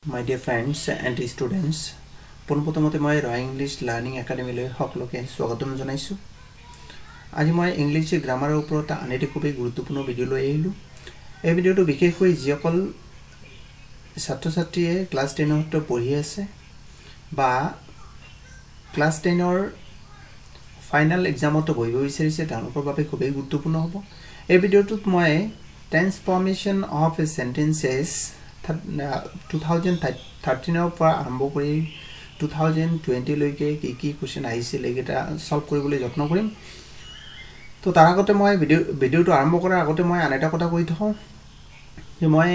My dear friends and students, পোনপ্ৰথমতে মই ৰয় English learning একাডেমীলৈ সকলোকে স্বাগতম জনাইছো। আজি মই ইংলিছ গ্ৰামাৰৰ ওপৰত আন এটি খুবেই গুৰুত্বপূৰ্ণ ভিডিঅ' লৈ আহিলোঁ। এই ভিডিঅ'টো বিশেষকৈ যিসকল ছাত্ৰ-ছাত্ৰীয়ে ক্লাছ 10ত পঢ়ি আছে বা ক্লাছ 10ৰ ফাইনেল এক্সামত বহিব বিচাৰিছে তেওঁলোকৰ বাবে খুবেই গুৰুত্বপূৰ্ণ হ'ব। এই ভিডিঅ'টোত মই টেন্স ফৰ্মেশ্যন অফ সেন্টেন্সেছ 2013 পৰা আৰম্ভ কৰি 2020 লৈকে কি কোৱেশ্চন আহিছিল এইকেইটা সলভ কৰিবলৈ যত্ন কৰিম। তো তাৰ আগতে মই ভিডিঅ'টো আৰম্ভ কৰাৰ আগতে মই আন এটা কথা কৈ থওঁ যে মই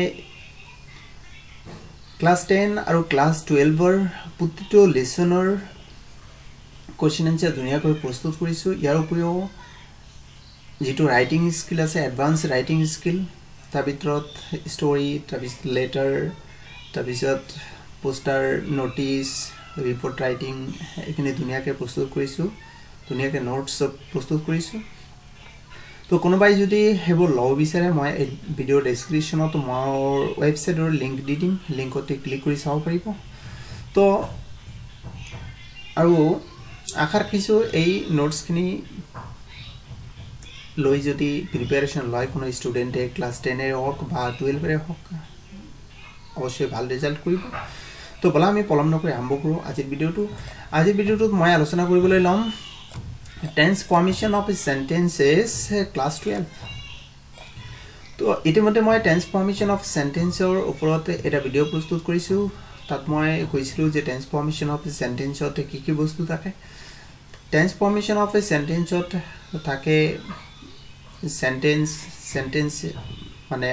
ক্লাছ 10 আৰু ক্লাছ 12ৰ প্ৰতিটো লেসনৰ কোৱেশ্চন আনসাৰ ধুনীয়াকৈ প্ৰস্তুত কৰিছোঁ। ইয়াৰ উপৰিও যেটো ৰাইটিং স্কিল আছে এডভান্স ৰাইটিং স্কিল তাৰ ভিতৰত ষ্টৰী তাৰপিছত লেটাৰ তাৰপিছত পোষ্টাৰ নোটিছ ৰিপৰ্ট ৰাইটিং এইখিনি ধুনীয়াকৈ প্ৰস্তুত কৰিছোঁ, ধুনীয়াকৈ নোটছ প্ৰস্তুত কৰিছোঁ। তো কোনোবাই যদি হেবোৰ লব বিচাৰে মই এই ভিডিঅ ডেসক্ৰিপচনত মোৰ ওয়েবসাইটৰ লিংক দি দিম, লিংকতে ক্লিক কৰি চাব পাৰিব। তো আৰু আশা ৰাখিছোঁ এই নোটছখিনি লৈ যদি প্ৰিপাৰেশ্যন লয় কোনো ষ্টুডেণ্টে ক্লাছ 10 হওক বা 12 হওক অবশ্যই ভাল রেজাল্ট কৰিব। তো বলা আমি পলম নকৰি আৰম্ভ কৰোঁ আজিৰ ভিডিঅ'টোত মই আলোচনা কৰিবলৈ ল'ম টেন্স ফৰ্মেশ্যন অফ সেন্টেন্সেছ ক্লাছ 12। তো ইতিমধ্যে মই টেন্স ফৰ্মেশ্যন অফ সেন্টেন্সৰ ওপৰত এটা ভিডিঅ' প্ৰস্তুত কৰিছোঁ। তাত মই কৈছিলোঁ যে টেন্স ফৰ্মেশ্যন অফ সেন্টেন্সত কি বস্তু থাকে। টেন্স ফৰ্মেশ্যন অফ সেন্টেন্সত থাকে সেন্টেন্স মানে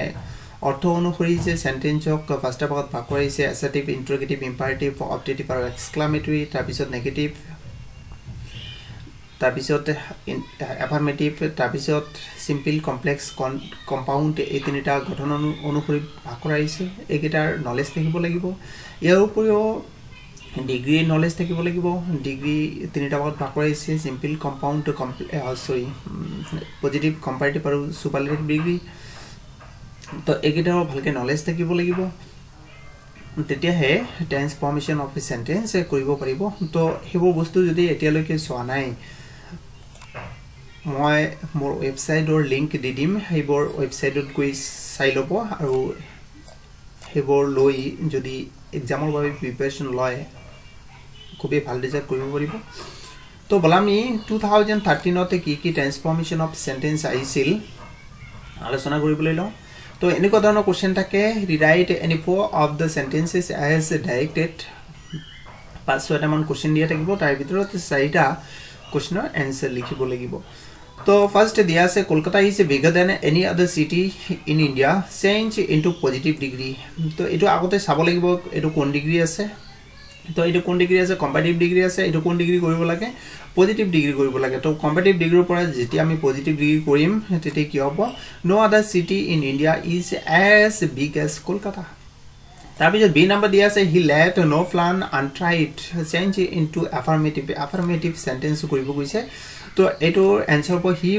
অৰ্থ অনুসৰি যে সেন্টেন্সক ফাৰ্ষ্ট ভাগত ভাগ কৰা হৈছে এছাৰ্টিভ ইন্টাৰগেটিভ ইম্পাৰেটিভ অবজেক্টিভ আৰু এক্সক্লামেটৰী তাৰপিছত নেগেটিভ তাৰপিছত এফাৰ্মেটিভ তাৰপিছত সিম্পল কমপ্লেক্স কম্পাউণ্ড এই তিনিটা গঠন অনুসৰি ভাগ কৰা হৈছে। এইকেইটাৰ নলেজ থাকিব লাগিব। ইয়াৰ উপৰিও ডিগ্ৰী নলেজ থাকিব লাগিব। ডিগ্ৰী তিনিটা ভাগত ভাগ কৰা হৈছে সিম্পল কম্পাউণ্ড পজিটিভ কম্পাৰেটিভ আৰু সুপাৰলেটিভ ডিগ্ৰী। তো এইকেইটাও ভালকে নলেজ থাকিব লাগিব, তেতিয়াহে টেন্স ফৰ্মেশ্যন অফ সেন্টেন্স কৰিব পাৰিব। তো সেইবোৰ বস্তু যদি এতিয়ালৈকে চোৱা নাই মই মোৰ ওয়েবসাইটৰ লিংক দি দিম, সেইবোৰ ওয়েবসাইটত গৈ চাই ল'ব আৰু সেইবোৰ লৈ যদি এক্সামৰ বাবে প্ৰিপাৰেশ্যন লয় খুবেই ভাল ৰিজাল্ট কৰিব পাৰিব। তো বলা আমি 2013তে কি টেন্স ফৰ্মেশ্যন অফ সেন্টেন্স আহিছিল আলোচনা কৰিবলৈ লওঁ। তো এনেকুৱা ধৰণৰ কোৱেশ্চন থাকে rewrite any four of the sentences as directed. 5-6টামান কোৱেশ্চন দিয়া থাকিব, তাৰ ভিতৰত 4টা কোৱেশ্চনৰ এনসাৰ লিখিব লাগিব। তো ফাৰ্স্ট দিয়া আছে Kolkata is bigger than any other city in India change into positive degree. তো এইটো আগতে চাব লাগিব এইটো কোন ডিগ্ৰী আছে। তো এইটো কোন ডিগ্ৰী আছে কম্পাৰেটিভ ডিগ্ৰী আছে, এইটো কোন ডিগ্ৰী কৰিব লাগে পজিটিভ ডিগ্ৰী কৰিব লাগে। তো কম্পাৰেটিভ ডিগ্ৰীৰ পৰা যেতিয়া আমি পজিটিভ ডিগ্ৰী কৰিম তেতিয়া কি হ'ব no other city in India is as big as Kolkata. তাৰপিছত বি নাম্বাৰ দিয়া আছে he left no plan untried change into affirmative sentence কৰিব গৈছে। তো এইটোৰ এনসাৰ হ'ব হি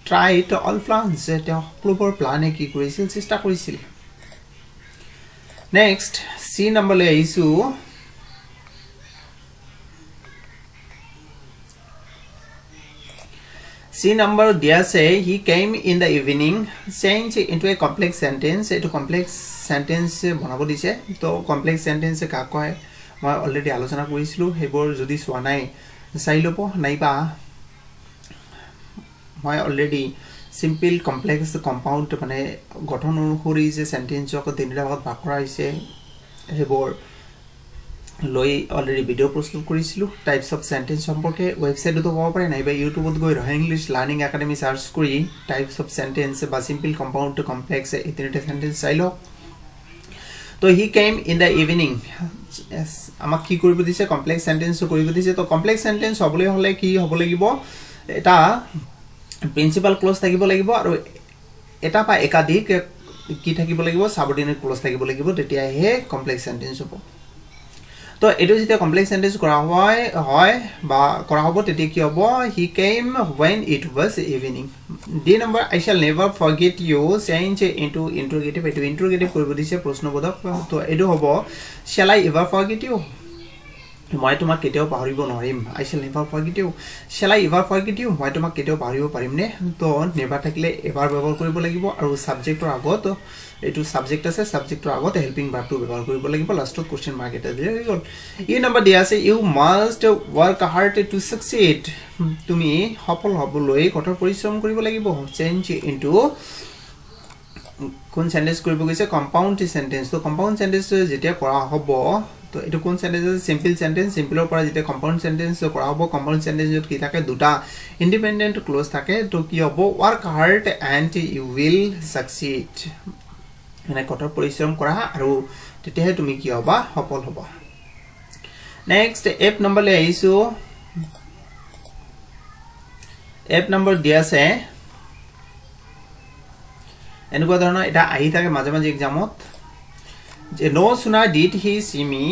ট্ৰাইড অল প্লানছ, তেওঁ সকলোবোৰ প্লানে কি কৰিছিল চেষ্টা কৰিছিল। নেক্সট চি নাম্বাৰলৈ আহিছোঁ। চি নাম্বাৰ দিয়া আছে he came in the evening change into a complex sentence. এইটো কমপ্লেক্স সেন্টেন্স বনাব দিছে। তো কমপ্লেক্স সেন্টেন্স কাক কয় মই অলৰেডি আলোচনা কৰিছিলোঁ, সেইবোৰ যদি চোৱা নাই চাই ল'ব, নাইবা মই অলৰেডি সিম্পল কমপ্লেক্স কম্পাউণ্ড মানে গঠন অনুসৰি যে সেন্টেন্সক তিনিটা ভাগত ভাগ কৰা হৈছে সেইবোৰ লৈ অলৰেডি ভিডিঅ' প্ৰস্তুত কৰিছিলোঁ। টাইপছ অফ সেন্টেন্স সম্পৰ্কে ওয়েবসাইটতো পাব পাৰে, নাইবা ইউটিউবত গৈ ৰয় ইংলিছ লাৰ্নিং একাডেমি সাৰ্চ কৰি টাইপছ অফ সেন্টেন্স বা সিম্পল কম্পাউণ্ড কমপ্লেক্স এই তিনিটা সেন্টেন্স চাই লওক। তো হি কেম ইন দ্য ইভিনিং আমাক কি কৰিব দিছে কমপ্লেক্স সেন্টেন্স কৰিব দিছে। তো কমপ্লেক্স সেন্টেন্স হ'বলৈ হ'লে কি হ'ব লাগিব এটা প্ৰিন্সিপাল ক্লজ থাকিব লাগিব আৰু এটা বা একাধিক কি থাকিব লাগিব সাবঅৰ্ডিনেট ক্লজ থাকিব লাগিব, তেতিয়াহে কমপ্লেক্স সেন্টেন্স হ'ব। তো তো এটো যেতিয়া কমপ্লেক্স সেন্টেন্স কৰা হয় বা কৰা হ'ব তেতিয়া কি হ'ব he came when it was evening d number I shall never forget you change into interrogative এটো interrogative কৰিব দিছে প্ৰশ্নবোধক তো এটো হ'ব shall I ever forget you মই তোমাক কেতিয়াও পাহৰিব নোৱাৰিম I shall never forget you shall I ever forget you মই তোমাক কেতিয়াও পাহৰিব পাৰিম নে তো নেভাৰ থাকিলে এবাৰ ব্যৱহাৰ কৰিব লাগিব আৰু সাবজেক্টৰ আগত এটো সাবজেক্ট আছে সাবজেক্টৰ আগত হেল্পিং ভাৰ্ব টু ব্যৱহাৰ কৰিব লাগিব লাষ্টত কোশ্চেন মাৰ্ক এটা দিয়া গল এই নম্বৰ দিয়া আছে you must work hard to succeed তুমি সফল হ'বলৈ কঠোৰ পৰিশ্ৰম কৰিব লাগিব চেঞ্জ ইনটু কোন সেন্টেন্স কৰিব গৈছে কম্পাউন্ড সেন্টেন্স তো কম্পাউন্ড সেন্টেন্স যেতিয়া কৰা হ'ব তো এটো কোন সেন্টেন্স সিম্পল সেন্টেন্স সিম্পলৰ পৰা যেতিয়া কম্পাউন্ড সেন্টেন্স কৰা হ'ব কম্পাউন্ড সেন্টেন্সত কি থাকে দুটা ইন্ডিপেন্ডেন্ট ক্লজ থাকে তো কি হ'ব work hard and you will succeed মানে কঠোৰ পৰিশ্ৰম কৰা আৰু তেতিয়াহে তুমি কি হ'বা সফল হ'বা নেক্সট এপ নম্বৰ লৈ আহিছো এপ নম্বৰ দিয়া আছে এনেকুৱা ধৰণৰ এটা আহি থাকে মাজে মাজে এক্সামত যে no sooner did he see me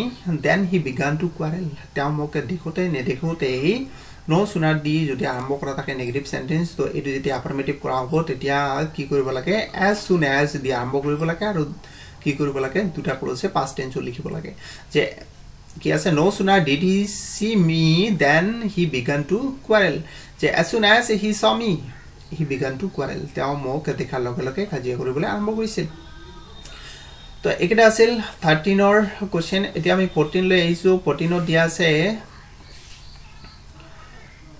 then he began to quarrel তেওঁ মোক দেখোতে নেদেখোতেই no sooner দি যদি আৰম্ভ কৰা থাকে নেগেটিভ সেন্টেন্স তো এটো যেতিয়া আফাৰ্মেটিভ কৰা হ'ব তেতিয়া কি কৰিব লাগে as soon as দি আৰম্ভ কৰিব লাগে আৰু কি কৰিব লাগে দুটা ক্লজে past tense লিখিব লাগে যে কি আছে no sooner did he see me then he began to quarrel যে as soon as he saw me he began to quarrel তেওঁ মোক দেখাৰ লগে লগে কাজিয়া কৰিবলৈ আৰম্ভ কৰিছিল তো একেটা আছিল 13 ৰ কোশ্চেন এতিয়া আমি 14 লৈ আহিছো 14 ত দিয়া আছে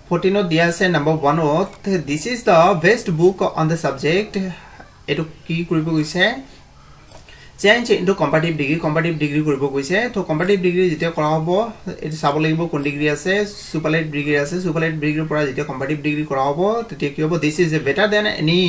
14 ত দিয়া আছে number 1 to this is the best book on the subject এটো কি কৰিব গৈছে চেঞ্জ ইনটু কম্পাৰেটিভ ডিগ্ৰি কৰিব গৈছে তো কম্পাৰেটিভ ডিগ্ৰি যেতিয়া কৰা হ'ব এটো চাব লাগিব কোন ডিগ্ৰি আছে সুপাৰলেটিভ ডিগ্ৰি আছে সুপাৰলেটিভ ডিগ্ৰিৰ পৰা যেতিয়া কম্পাৰেটিভ ডিগ্ৰি কৰা হ'ব তেতিয়া কি হ'ব this is better than any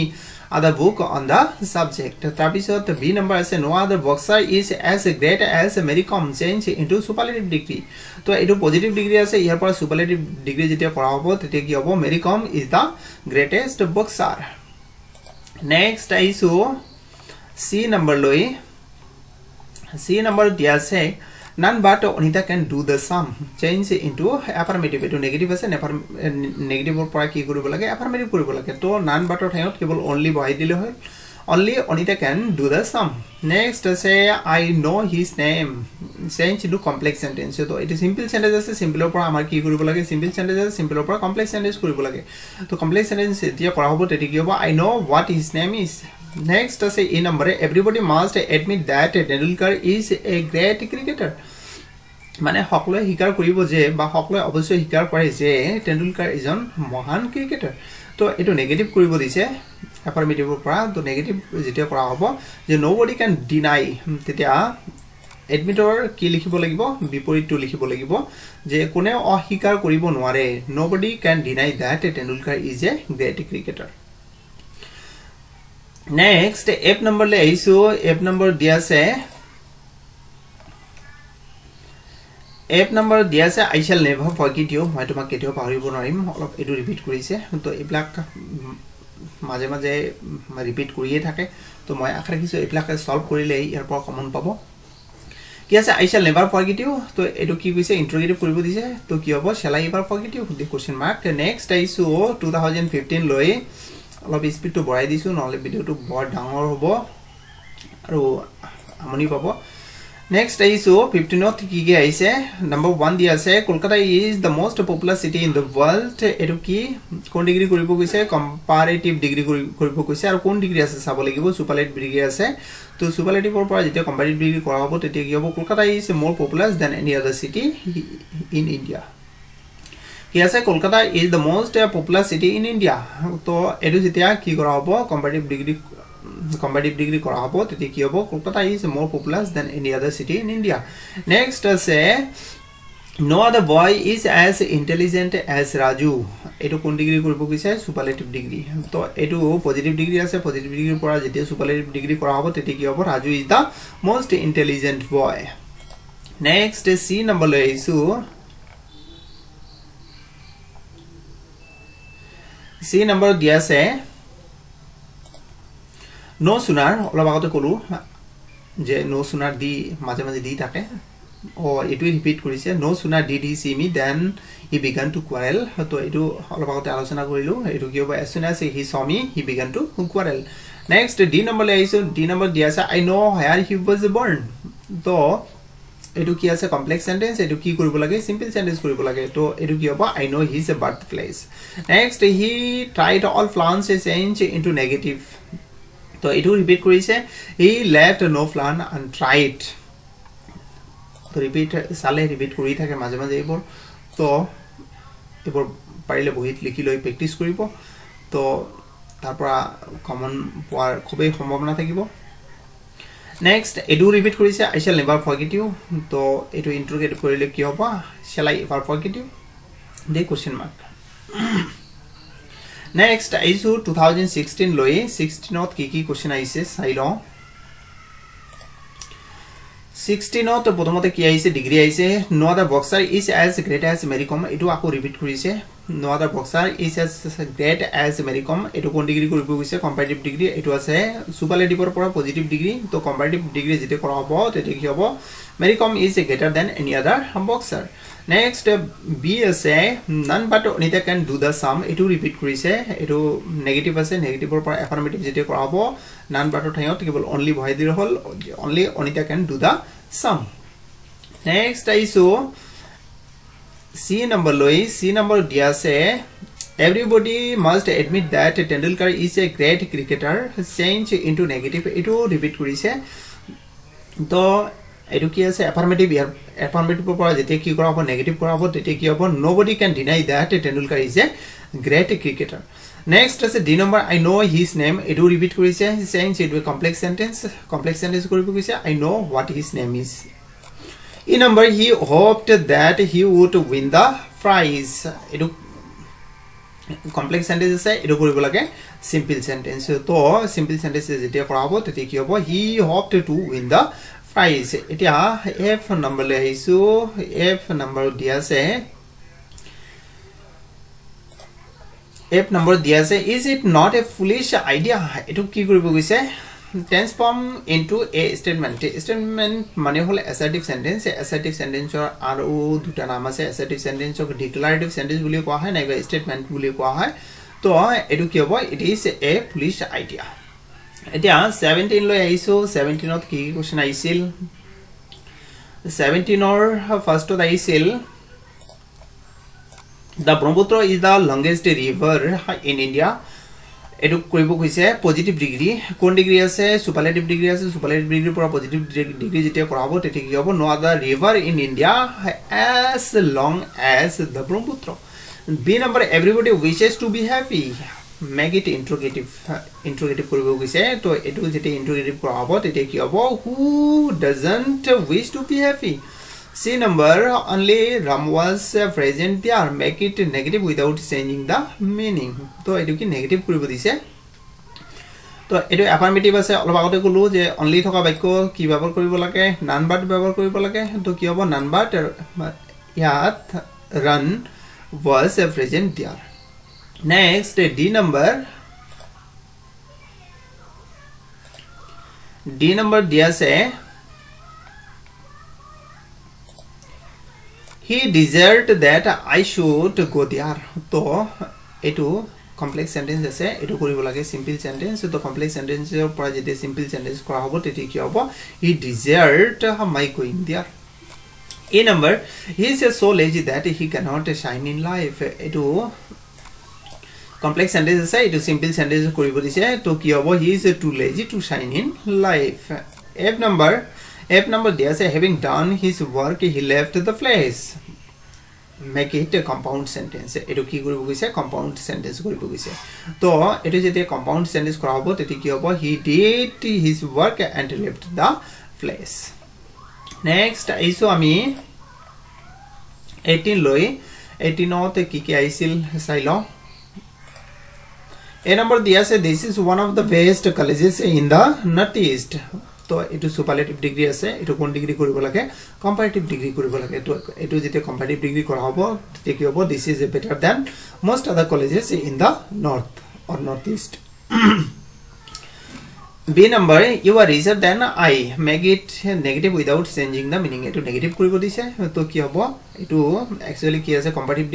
other book on the subject তাৰ পিছত বি নম্বৰ আছে no other boxer is as great as Mary Kom change into superlative degree তো এটো পজিটিভ ডিগ্রি আছে ইয়াৰ পৰা সুপাৰলেটিভ ডিগ্ৰি যেতিয়া কৰা হ'ব তেতিয়া কি হ'ব Mary Kom is the greatest boxer next আইছো সি নম্বৰ লৈ C number দিয়া আছে none but Anita can do the sum change into affirmative এটো নেগেটিভ আছে নেগেটিভৰ পৰা কি কৰিব লাগে affirmative কৰিব লাগে তো none but ঠাইত কেৱল only বহাই দিলে হয় only Anita can do the sum next আছে I know his name change into complex sentence তো এটো simple sentence আছে simple পৰা আমাৰ কি কৰিব লাগে simple sentence আছে simple পৰা complex sentence কৰিব লাগে তো complex sentence এতিয়া কৰা হ'ব তেতিয়া কি হ'ব I know what his name is next আছে এই নম্বৰে everybody must admit that Tendulkar is a great cricketer মানে সকলোৱে স্বীকাৰ কৰিব যে বা সকলোৱে অৱশ্যই স্বীকাৰ কৰে যে Tendulkar এজন মহান ক্ৰিকেটাৰ তো এটো নেগেটিভ কৰিব দিছে এফাৰ্মেটিভৰ পৰা তো নেগেটিভ যেতিয়া কৰা হ'ব যে nobody can deny তেতিয়া এডমিটৰ কি লিখিব লাগিব বিপৰীতটো লিখিব লাগিব যে কোনে অস্বীকাৰ কৰিব নোৱাৰে nobody can deny that Tendulkar is a great cricketer next app number le aisu app number dia se app number dia se I shall never forget you মই তোমাক কেতিয়াও পাহৰিব নোৱাৰিম অলপ এটো ৰিপিট কৰিছে তো এবিলাক মাঝে মাঝে ৰিপিট কৰিয়ে থাকে তো মই আশা ৰাখিছো এবিলাক সলভ কৰিলে ইয়াৰ পৰা কমন পাব কি আছে I shall never forget you তো এটো কি কৈছে ইন্টাৰোগেটিভ কৰিব দিছে তো কি হ'ব shall I ever forget you the question mark next আইছো 2015 লৈ অলপ স্পিড তো বঢ়াই দিছো নহলে ভিডিওটো বৰ ডাঙৰ হ'ব আৰু আমনি পাব নেক্সট আইছো 15 ত কি কি আইছে নাম্বাৰ 1 দি আছে Kolkata is the most popular city in the world এটো কি কোন ডিগ্ৰি কৰিব কৈছে কম্পাৰেটিভ ডিগ্ৰি কৰিব কৈছে আৰু কোন ডিগ্ৰি আছে চাব লাগিব সুপাৰলেটিভ ডিগ্ৰি আছে তো সুপাৰলেটিভৰ পৰা যেতিয়া কম্পাৰেটিভ ডিগ্ৰি কৰা হ'ব তেতিয়া কি হ'ব Kolkata is more popular than any other city in India কি আছে Kolkata is the most popular city in India তো এটো যেতিয়া কি কৰা হ'ব comparative degree কৰা হ'ব তেতিয়া কি হ'ব Kolkata is more popular than any other city in India next আছে no other boy is as intelligent as Raju এটো কোন ডিগ্রি কৰিব কৈছে সুপাৰলেটিভ ডিগ্ৰি তো এটো পজিটিভ ডিগ্ৰি আছে পজিটিভ ডিগ্ৰিৰ পৰা যেতিয়া সুপাৰলেটিভ ডিগ্ৰি কৰা হ'ব তেতিয়া কি হ'ব Raju is the most intelligent boy next C number লৈ আইছো C number দিয়া আছে নো সুনার অলপ আগতে কলো যে নো সুনার দি মাঝে মাঝে দি থাকে এটো ৰিপিট কৰিছে no sooner did he see me then he began to quarrel তো এটো অলপ আগতে আলোচনা কৰিলো এটো কি হ'ব as soon as he saw me he began to quarrel next d number লৈ আইছো d number দিয়া আছে I know where he was born তো এটো কি আছে কমপ্লেক্স সেন্টেন্স এটো কি কৰিব লাগে সিম্পল সেন্টেন্স কৰিব লাগে তো এটো কি হ'ব I know his birthplace next he tried all plans change into negative তো এটো ৰিপিট কৰিছে he left no plan untried তো ৰিপিট সালে ৰিপিট কৰি থাকে মাঝে মাঝে এইবোৰ তো এইবোৰ পাৰিলে বহিত লিখি লৈ প্ৰেক্টিস কৰিব তো তাৰ পৰা কমন পোৱাৰ খুবেই সম্ভাৱনা থাকিব next edu repeat কৰিছে I shall never forget you তো এটো ইন্টাৰোগেট কৰিলে কি হ'ব shall I ever forget you the question mark next আইছো 2016 লৈ 16 ত কি কোশ্চেন আইছে চাইলো 16 ত প্ৰথমতে কি আইছে ডিগ্ৰী আইছে no other boxer is as great as Mary Kom এটো আকৌ ৰিপিট কৰিছে no other boxer is as great as Mary Kom এটো কোন ডিগ্ৰী কৰিব গৈছে কম্পাৰেটিভ ডিগ্ৰী এটো আছে সুপাৰলেটিভৰ পৰা পজিটিভ ডিগ্ৰী তো কম্পাৰেটিভ ডিগ্ৰী যেতে কৰা হ'ব তেতে কি হ'ব Mary Kom is greater than any other boxer next b আছে none but Anita can do the sum এটো ৰিপিট কৰিছে এটো নেগেটিভ আছে নেগেটিভৰ পৰা এফাৰ্মেটিভ যেতে কৰা হ'ব none but ঠাইত কেৱল only ভয় দিৰ হল only Anita can do the sum next আইছো C number loi C number dia se everybody must admit that Tendulkar is a great cricketer change into negative eto repeat korise to eto ki ase affirmative por jete ki kora hobo negative kora hobo tete ki hobo nobody can deny that Tendulkar is a great cricketer next ase D number I know his name eto repeat korise change into a complex sentence koribo koise I know what his name is in number he hoped that he would win the prize edu complex sentence ase edu koribo lage simple sentence to simple sentence jetia kora hobo tete ki hobo he hoped to win the prize etia f number le aisu f number dia ase f number dia ase is it not a foolish idea edu ki koribo goise transform into a statement মানে হল assertive sentence or আরো দুটা নাম আছে assertive sentence or declarative sentence বুলি কোৱা হয় নাইবা statement বুলি কোৱা হয় তো এটো কি হ'ব it is a foolish idea এতিয়া 17 লৈ আইছো 17 ত কি কোশ্চেন আইছিল 17 or first ত আইছিল the Brahmaputra is the longest river in India এটো কৰিব কৈছে পজিটিভ ডিগ্ৰী কোন ডিগ্ৰী আছে সুপাৰলেটিভ ডিগ্ৰী আছে সুপাৰলেটিভ ডিগ্ৰীৰ পৰা পজিটিভ ডিগ্ৰী যেতিয়া কৰাব তেতে কি হ'ব no other river in India as long as the Brahmaputra B number everybody wishes to be happy make it interrogative কৰিব কৈছে তো এটো যেতিয়া interrogative কৰাব তেতে কি হ'ব who doesn't wish to be happy C number only Ram was present there make it negative without changing the meaning তো এটো কি নেগেটিভ কৰিব দিছে তো এটো অ্যাফাৰ্মেটিভ আছে অলপ আগতে কলো যে only থকা বাক্য কি ব্যবহাৰ কৰিব লাগে none but ব্যবহাৰ কৰিব লাগে তো কি হ'ব none but ইয়াত run was present there next D number দিয়া আছে he desired that I should go there to etu complex sentence ase etu koribo lage simple sentence to complex sentence or pora jete simple sentence kora hobo tete ki hobo he desired my going there A number he is so lazy that he cannot shine in life etu complex sentence ase etu simple sentence koribo dise to ki hobo he is too lazy to shine in life F number there say having done his work he left the place make it a compound sentence eto ki koribo goise compound sentence koribo goise to eto jete compound sentence kora hobo tete ki hobo he did his work and left the place next aiso ami 18 loi 18 ote ki aisil sailo A number dia say this is one of the best colleges in the northeast তো এটো superlative degree আছে এটো কোন degree কৰিব লাগে comparative degree কৰিব লাগে তো এটো যেতে কম্পাৰেটিভ ডিগ্ৰী কৰা হ'ব তে কি হ'ব this is better than most other colleges in the north or north east B number, you are richer than I, make it negative without changing the meaning. Etu negative koribo dise to ki hobo etu actually ki ase comparative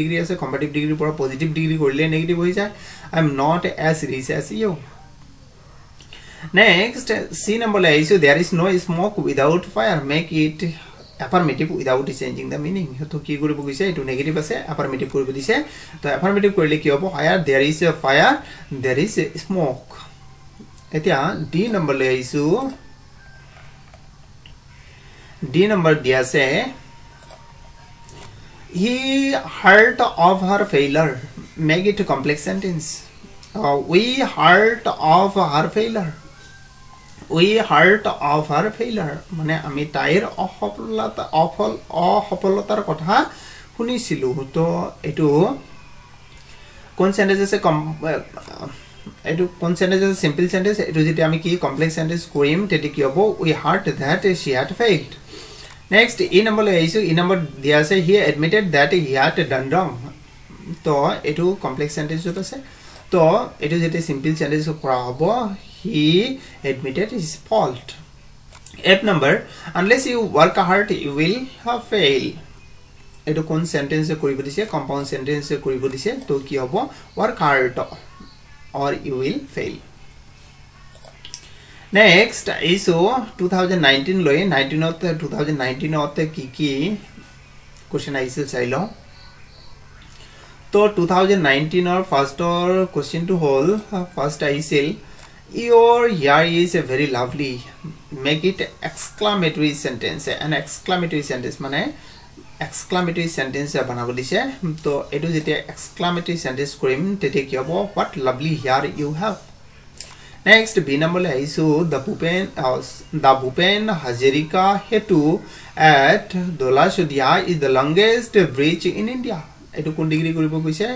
degree pora positive degree korile negative hoi jay. I am not as rich as you. Next, C number la issue, there is no smoke without fire, make it affirmative without changing the meaning. To ki koribo gise etu negative ase, affirmative koribo dise to affirmative korile ki hobo where there is a fire there is a smoke. এতিয়া D number লৈ আইছো D number দিয়া আছে he heard of her failure, make it a complex sentence. We heard of her failure, we heard of her failure মানে আমি তাইৰ অসফলতাৰ কথা শুনিছিলো তো এটো কোন সেন্টেন্স আছে etu kon sentence is simple sentence etu jeti ami ki complex sentence korim teti ki hobo we heard that she had failed. Next, E number le aisu E number dia ase he admitted that he had done wrong to etu complex sentence jot ase to etu jeti simple sentence kora hobo he admitted his fault. F number, unless you work hard you will fail. etu kon sentence koribo dise compound sentence koribo dise to ki hobo work hard or you will fail. Next is 2019 loi 2019 ote ki question aisil chailo to 2019 or first or question to whole first aisil your year is very lovely, make it exclamatory sentence. An exclamatory sentence mane exclamatory sentence banabo dise to etu jete exclamatory sentence korim tete ki hobo what lovely hair you have. Next, B number le aisu the Bhupen Hazarika Setu at Dholashodiya is the longest bridge in India. etu kon degree koribo koise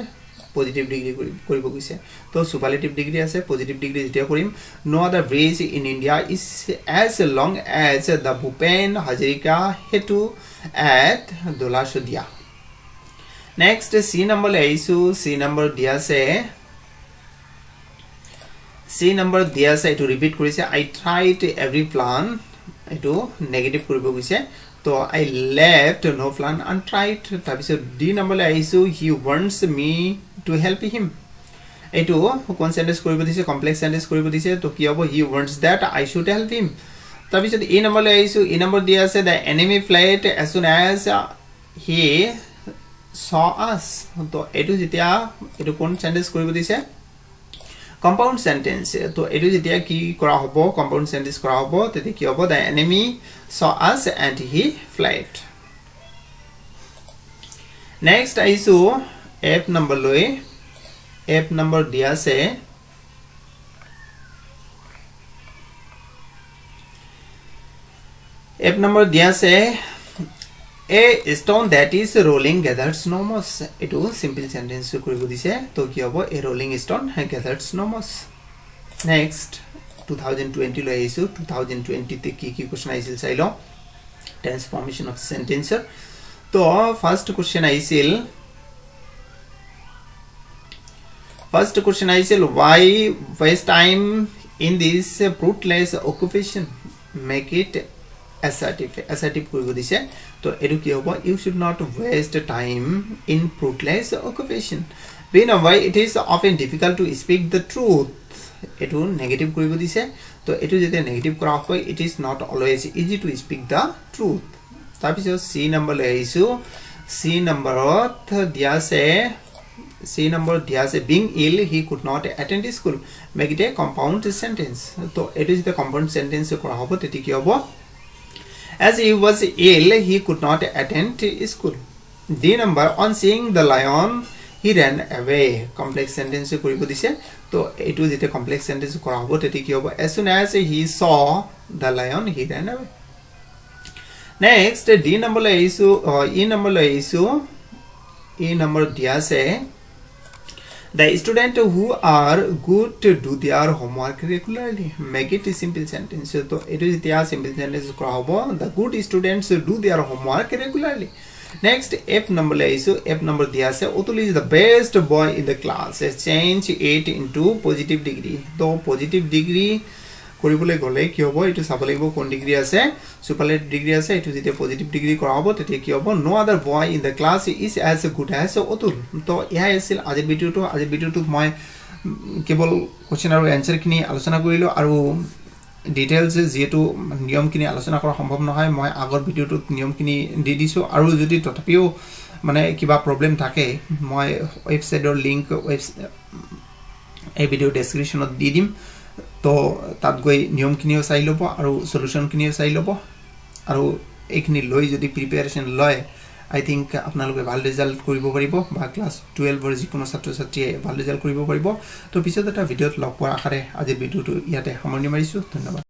positive degree koribo koise to superlative degree ase positive degree jete korim no other bridge in India is as long as the Bhupen Hazarika Setu at Dholashodiya. Next, C number le aisu C number dia se etu repeat korise I tried every plan etu negative koribo koise to I left no plan untried. Tabiso D number le aisu he wants me to help him etu kon sentence koribo dise complex sentence koribo dise to ki hobo he wants that I should help him. তারপর E number le aisu E number দিয়া আছে the enemy fled as soon as he saw us to etu jetia etu kon sentence koribo dise compound sentence to etu jetia ki kora hobo compound sentence kora hobo tete ki hobo the enemy saw us and he fled. Next aisu F number loi F number dia ase F number dia se a stone that is rolling gathers no moss. etu simple sentence koribo dise to ki hobo a rolling stone gathers no moss. Next, 2020 lo aisu 2020 te ki question aisil sailo transformation of sentence to first question aisil why waste time in this fruitless occupation, make it assertive koribo dise to etu ki hobo you should not waste time in fruitless occupation. We know why it is often difficult to speak the truth etu negative koribo dise to etu jete negative kora hoy it is not always easy to speak the truth. Tapiso C number le aisu C number dia se being ill he could not attend school, make it a compound sentence. to etu jete compound sentence kora hobo teti ki hobo as he was ill he could not attend school. D number, on seeing the lion he ran away, complex sentence koribo dise to etu jete complex sentence kora hobo teti ki hobo as soon as he saw the lion he ran away. Next, D number le aisu E number dia se the student who are good to do their homework regularly, make it a simple sentence. to etu jete simple sentence kora hobo the good students do their homework regularly. Next, F number le aisu F number dia se Otul is the best boy in the class, change it into positive degree. to positive degree কৰিবলৈ গ'লে কি হ'ব এইটো চাব লাগিব কোন degree আছে সুপাৰলেটিভ degree আছে এইটো যেতিয়া পজিটিভ ডিগ্ৰী কৰা হ'ব তেতিয়া কি হ'ব no other boy in the class is as good as Atul তো এয়াই আছিল আজিৰ ভিডিঅ'টোত মই কেৱল কোৱেশ্চন আৰু এনসাৰখিনি আলোচনা কৰিলোঁ আৰু ডিটেইলছ যেহেতু নিয়মখিনি আলোচনা কৰা সম্ভৱ নহয় মই আগৰ ভিডিঅ'টোত নিয়মখিনি দি দিছোঁ আৰু যদি তথাপিও মানে কিবা প্ৰবলেম থাকে মই ৱেবছাইটৰ লিংক এই ভিডিঅ' ডেছক্ৰিপশ্যনত দি দিম তো তাত গৈ নিয়মখিনিও চাই ল'ব আৰু সলিউশনখিনিও চাই ল'ব আৰু এইখিনি লৈ যদি প্ৰিপাৰেশ্যন লয় আই থিংক আপোনালোকে ভাল ৰিজাল্ট কৰিব পাৰিব বা ক্লাছ 12ৰ যিকোনো ছাত্ৰ ছাত্ৰীয়ে ভাল ৰিজাল্ট কৰিব পাৰিব তো পিছত এটা ভিডিঅ'ত লগ পোৱাৰ আশাৰে আজিৰ ভিডিঅ'টো ইয়াতে সামৰণি মাৰিছোঁ ধন্যবাদ